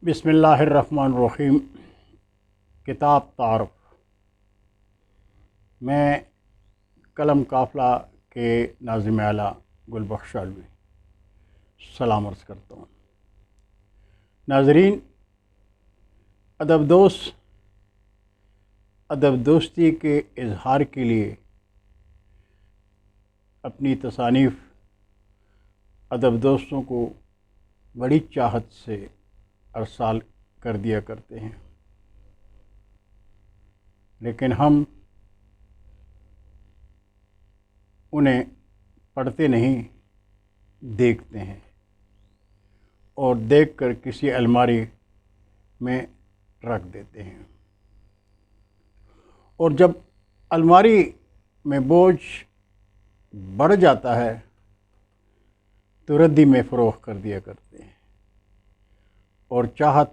بسم اللہ الرحمن الرحیم۔ کتاب تعارف میں قلم قافلہ کے ناظم اعلیٰ گل بخش علوی سلام عرض کرتا ہوں۔ ناظرین، ادب دوستی کے اظہار کے لیے اپنی تصانیف ادب دوستوں کو بڑی چاہت سے ارسال کر دیا کرتے ہیں، لیکن ہم انہیں پڑھتے نہیں، دیکھتے ہیں اور دیکھ کر کسی الماری میں رکھ دیتے ہیں، اور جب الماری میں بوجھ بڑھ جاتا ہے تو ردی میں فروخت کر دیا کرتے ہیں، اور چاہت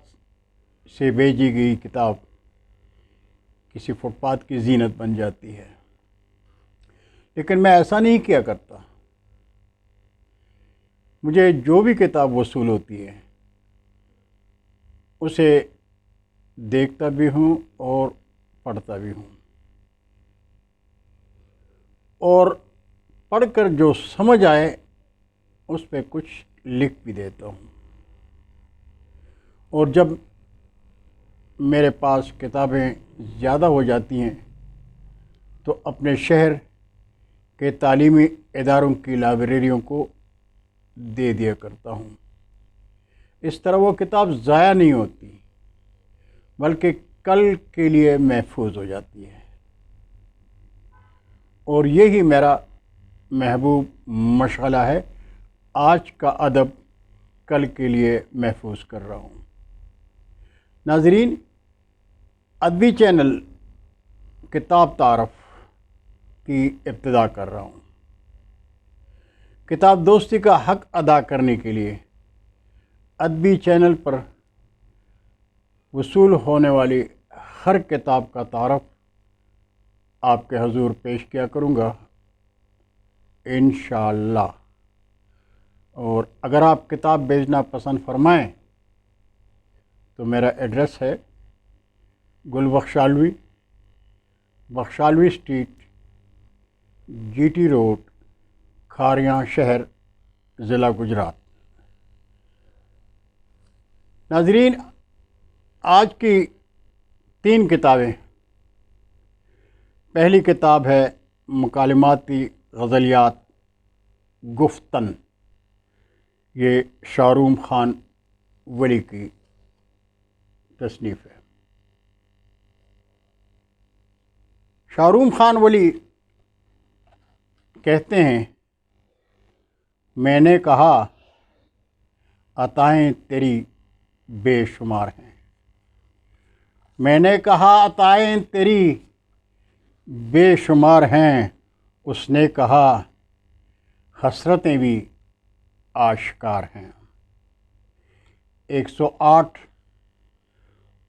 سے بھیجی گئی کتاب کسی فٹ پاتھ کی زینت بن جاتی ہے۔ لیکن میں ایسا نہیں کیا کرتا۔ مجھے جو بھی کتاب وصول ہوتی ہے اسے دیکھتا بھی ہوں اور پڑھتا بھی ہوں، اور پڑھ کر جو سمجھ آئے اس پہ کچھ لکھ بھی دیتا ہوں، اور جب میرے پاس کتابیں زیادہ ہو جاتی ہیں تو اپنے شہر کے تعلیمی اداروں کی لائبریریوں کو دے دیا کرتا ہوں۔ اس طرح وہ کتاب ضائع نہیں ہوتی بلکہ کل کے لیے محفوظ ہو جاتی ہے، اور یہی میرا محبوب مشغلہ ہے۔ آج کا ادب کل کے لیے محفوظ کر رہا ہوں۔ ناظرین، ادبی چینل کتاب تعارف کی ابتدا کر رہا ہوں۔ کتاب دوستی کا حق ادا کرنے کے لیے ادبی چینل پر وصول ہونے والی ہر کتاب کا تعارف آپ کے حضور پیش کیا کروں گا انشاءاللہ۔ اور اگر آپ کتاب بھیجنا پسند فرمائیں تو میرا ایڈریس ہے Gul Bakhshalvi, Bakhshalvi street, G T road, Kharian شہر، ضلع گجرات۔ ناظرین، آج کی 3 کتابیں۔ پہلی کتاب ہے مکالماتی غزلیات گفتن، یہ شاروم خان ولی کی تصنیف ہے۔ شاروم خان ولی کہتے ہیں، میں نے کہا عطائیں تیری بے شمار ہیں، میں نے کہا عطائیں تیری بے شمار ہیں، اس نے کہا حسرتیں بھی آشکار ہیں۔ 108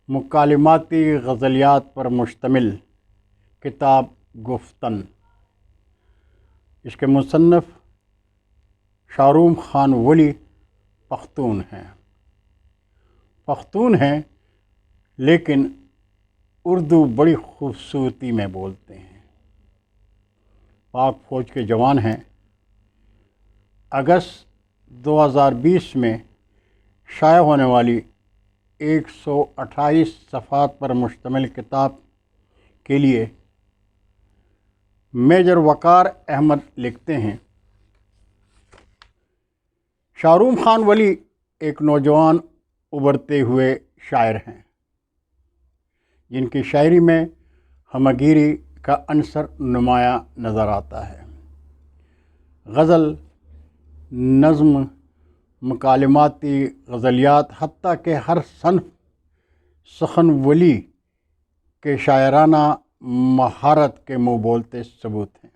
مکالماتی غزلیات پر مشتمل کتاب گفتن، اس کے مصنف شاروم خان ولی پختون ہیں لیکن اردو بڑی خوبصورتی میں بولتے ہیں۔ پاک فوج کے جوان ہیں۔ اگست 2020 میں شائع ہونے والی 128 صفحات پر مشتمل کتاب کے لیے میجر وقار احمد لکھتے ہیں، شاروم خان ولی ایک نوجوان ابھرتے ہوئے شاعر ہیں جن کی شاعری میں ہمگیری کا عنصر نمایاں نظر آتا ہے۔ غزل، نظم، مکالماتی غزلیات، حتیٰ کہ ہر صنف سخن ولی کے شاعرانہ مہارت کے منہ بولتے ثبوت ہیں۔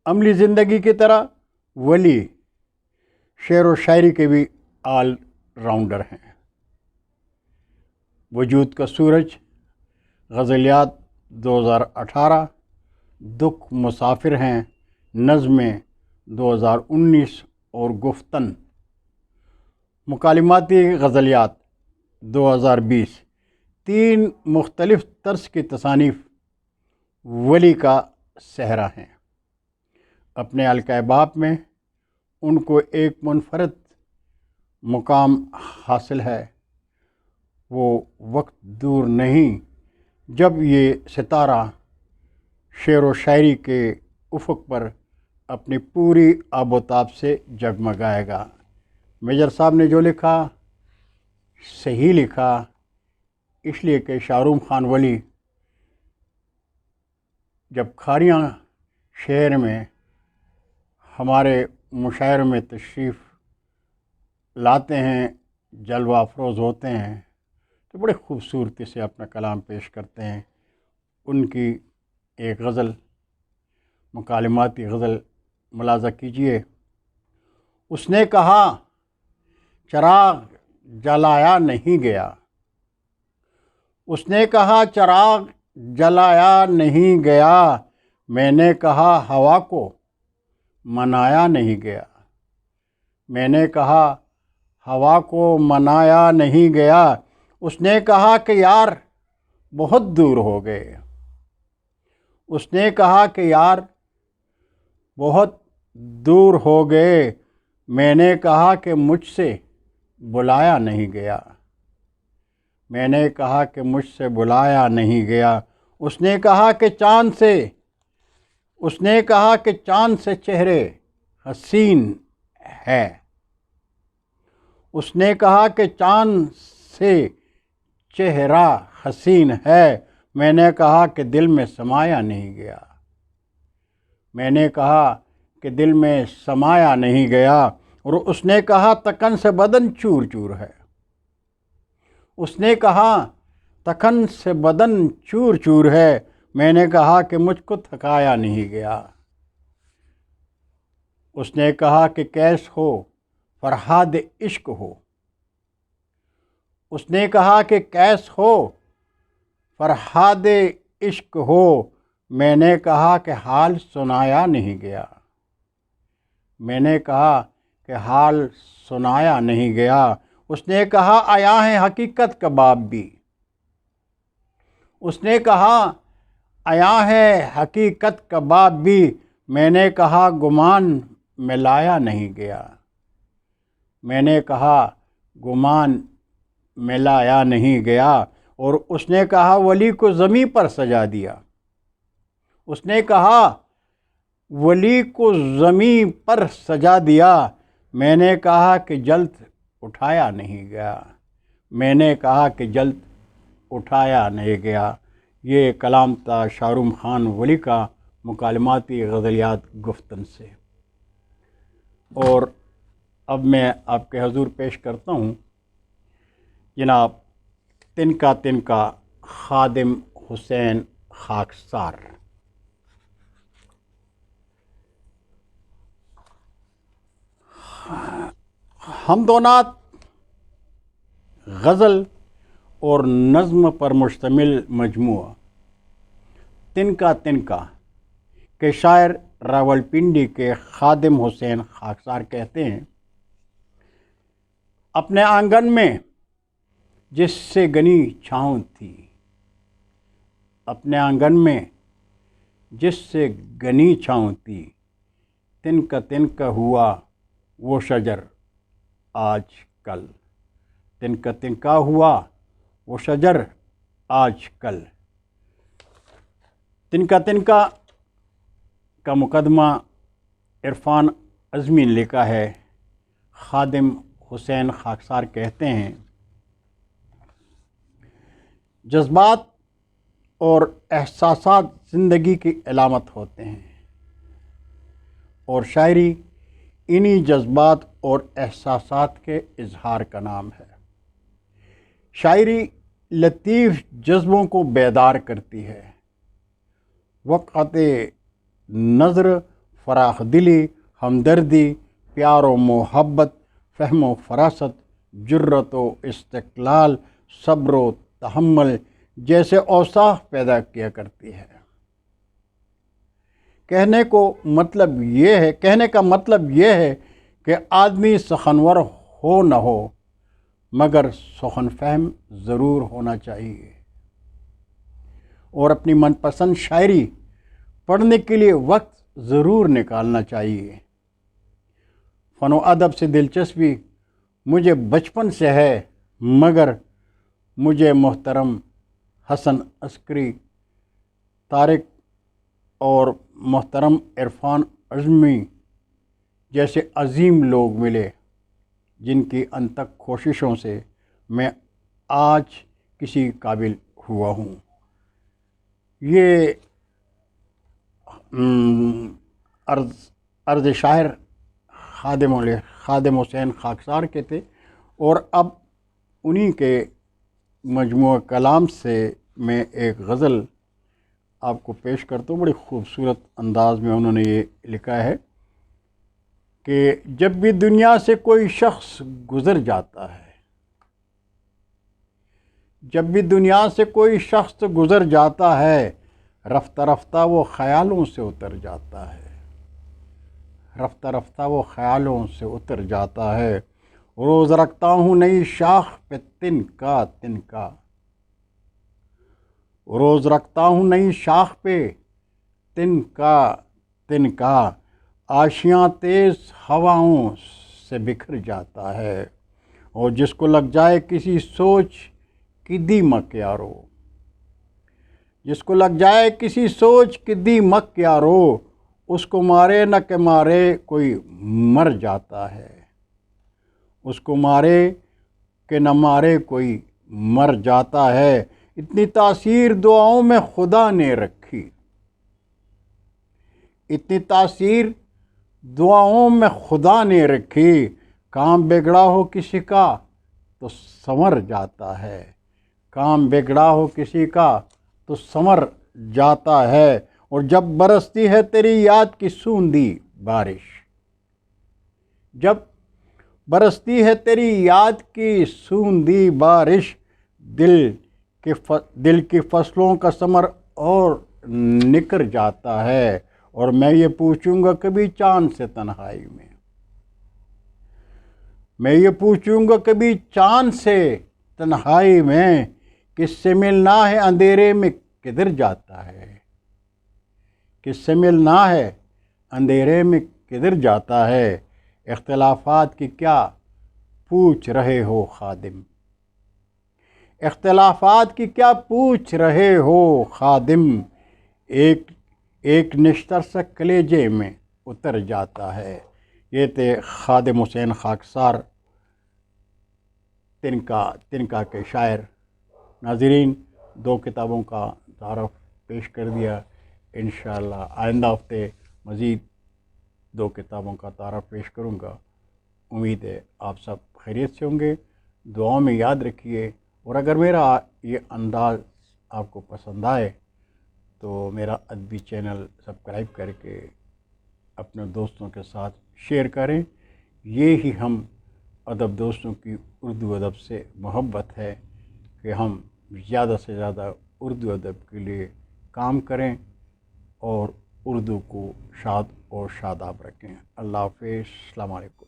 عملی زندگی کی طرح ولی شعر و شاعری کے بھی آل راؤنڈر ہیں۔ وجود کا سورج، غزلیات 2018، دکھ مسافر ہیں، نظمیں 2019 اور گفتن مکالماتی غزلیات 2020 3 مختلف طرز کی تصانیف ولی کا صحرا ہیں۔ اپنے حلقۂ باب میں ان کو ایک منفرد مقام حاصل ہے۔ وہ وقت دور نہیں جب یہ ستارہ شعر و شاعری کے افق پر اپنی پوری آب و تاب سے جگمگائے گا۔ میجر صاحب نے جو لکھا صحیح لکھا، اس لیے کہ شاہروم خان ولی جب کھاریاں شہر میں ہمارے مشاعرے میں تشریف لاتے ہیں، جلوہ افروز ہوتے ہیں، تو بڑے خوبصورتی سے اپنا کلام پیش کرتے ہیں۔ ان کی ایک غزل، مکالماتی غزل ملاحظہ کیجئے۔ اس نے کہا چراغ جلایا نہیں گیا، اس نے کہا چراغ جلایا نہیں گیا، میں نے کہا ہوا کو منایا نہیں گیا، میں نے کہا ہوا کو منایا نہیں گیا، اس نے کہا کہ یار بہت دور ہو گئے، اس نے کہا کہ یار بہت دور ہو گئے، میں نے کہا کہ مجھ سے بلایا نہیں گیا، میں نے کہا کہ مجھ سے بلایا نہیں گیا، اس نے کہا کہ چاند سے، اس نے کہا کہ چاند سے چہرے حسین ہے، اس نے کہا کہ چاند سے چہرہ حسین ہے، میں نے کہا کہ دل میں سمایا نہیں گیا، میں نے کہا کہ دل میں سمایا نہیں گیا، اور اس نے کہا تکن سے بدن چور چور ہے، اس نے کہا تکن سے بدن چور چور ہے، میں نے کہا کہ مجھ کو تھکایا نہیں گیا، اس نے کہا کہ کیس ہو فرہاد عشق ہو، اس نے کہا کہ کیس ہو فرہاد عشق ہو، میں نے کہا کہ حال سنایا نہیں گیا، میں نے کہا کہ حال سنایا نہیں گیا، اس نے کہا آیا ہے حقیقت کا باب بھی، اس نے کہا آیا ہے حقیقت کا باب بھی، میں نے کہا گمان میں لایا نہیں گیا، میں نے کہا گمان میں لایا نہیں گیا، اور اس نے کہا ولی کو زمیں پر سجا دیا، اس نے کہا ولی کو زمیں پر سجا دیا، میں نے کہا کہ جلد اٹھایا نہیں گیا، میں نے کہا کہ جلد اٹھایا نہیں گیا۔ یہ کلام تھا شاہروم خان ولی کا مکالماتی غزلیات گفتن سے۔ اور اب میں آپ کے حضور پیش کرتا ہوں جناب تنکا خادم حسین خاکسار۔ حمد و نعت غزل اور نظم پر مشتمل مجموعہ تنکا کے شاعر راولپنڈی کے خادم حسین خاکسار کہتے ہیں، اپنے آنگن میں جس سے گنی چھاؤں تھی، اپنے آنگن میں جس سے گنی چھاؤں تھی، تنکا ہوا وہ شجر آج کل، تنکا ہوا وہ شجر آج کل۔ تنکا کا مقدمہ عرفان اعظمی نے لکھا ہے۔ خادم حسین خاکسار کہتے ہیں، جذبات اور احساسات زندگی کی علامت ہوتے ہیں، اور شاعری انہی جذبات اور احساسات کے اظہار کا نام ہے۔ شاعری لطیف جذبوں کو بیدار کرتی ہے۔ وقعت نظر، فراخ دلی، ہمدردی، پیار و محبت، فہم و فراست، جرت و استقلال، صبر و تحمل جیسے اوصاف پیدا کیا کرتی ہے۔ کہنے کا مطلب یہ ہے کہ آدمی سخنور ہو نہ ہو، مگر سخن فہم ضرور ہونا چاہیے، اور اپنی من پسند شاعری پڑھنے کے لیے وقت ضرور نکالنا چاہیے۔ فن و ادب سے دلچسپی مجھے بچپن سے ہے، مگر مجھے محترم حسن عسکری، طارق اور محترم عرفان اعظمی جیسے عظیم لوگ ملے، جن کی انتھک کوششوں سے میں آج کسی قابل ہوا ہوں۔ یہ عرض شاعر خادم حسین خاکسار کے تھے، اور اب انہی کے مجموعہ کلام سے میں ایک غزل آپ کو پیش کرتا ہوں۔ بڑی خوبصورت انداز میں انہوں نے یہ لکھا ہے کہ جب بھی دنیا سے کوئی شخص گزر جاتا ہے، جب بھی دنیا سے کوئی شخص گزر جاتا ہے، رفتہ رفتہ وہ خیالوں سے اتر جاتا ہے، رفتہ رفتہ وہ خیالوں سے اتر جاتا ہے۔ روز رکھتا ہوں نئی شاخ پہ تنکا تنکا، روز رکھتا ہوں نئی شاخ پہ تنکا تنکا، آشیاں تیز ہواؤں سے بکھر جاتا ہے، اور جس کو لگ جائے کسی سوچ کی دیمک یارو، جس کو لگ جائے کسی سوچ کی دیمک یارو، اس کو مارے نہ کہ مارے کوئی مر جاتا ہے، اس کو مارے کہ نہ مارے کوئی مر جاتا ہے۔ اتنی تاثیر دعاؤں میں خدا نے رکھی، اتنی تاثیر دعاؤں میں خدا نے رکھی، کام بگڑا ہو کسی کا تو سنور جاتا ہے، کام بگڑا ہو کسی کا تو سنور جاتا ہے، اور جب برستی ہے تیری یاد کی سوندھی بارش، جب برستی ہے تیری یاد کی سوندھی بارش، دل کی فصلوں کا ثمر اور نکر جاتا ہے، اور میں یہ پوچھوں گا کبھی چاند سے تنہائی میں، میں یہ پوچھوں گا کبھی چاند سے تنہائی میں، کس سے ملنا ہے اندھیرے میں کدھر جاتا ہے، کس سے ملنا ہے اندھیرے میں کدھر جاتا ہے، اختلافات کی کیا پوچھ رہے ہو خادم، اختلافات کی کیا پوچھ رہے ہو خادم، ایک نشتر سا کلیجے میں اتر جاتا ہے۔ یہ تھے خادم حسین خاکسار، تنکا کے شاعر۔ ناظرین، 2 کتابوں کا تعارف پیش کر دیا، انشاءاللہ آئندہ ہفتے مزید 2 کتابوں کا تعارف پیش کروں گا۔ امید ہے آپ سب خیریت سے ہوں گے، دعاؤں میں یاد رکھیے، اور اگر میرا یہ انداز آپ کو پسند آئے تو میرا ادبی چینل سبسکرائب کر کے اپنے دوستوں کے ساتھ شیئر کریں۔ یہ ہی ہم ادب دوستوں کی اردو ادب سے محبت ہے کہ ہم زیادہ سے زیادہ اردو ادب کے لیے کام کریں اور اردو کو شاد اور شاداب رکھیں۔ اللہ حافظ، السلام علیکم۔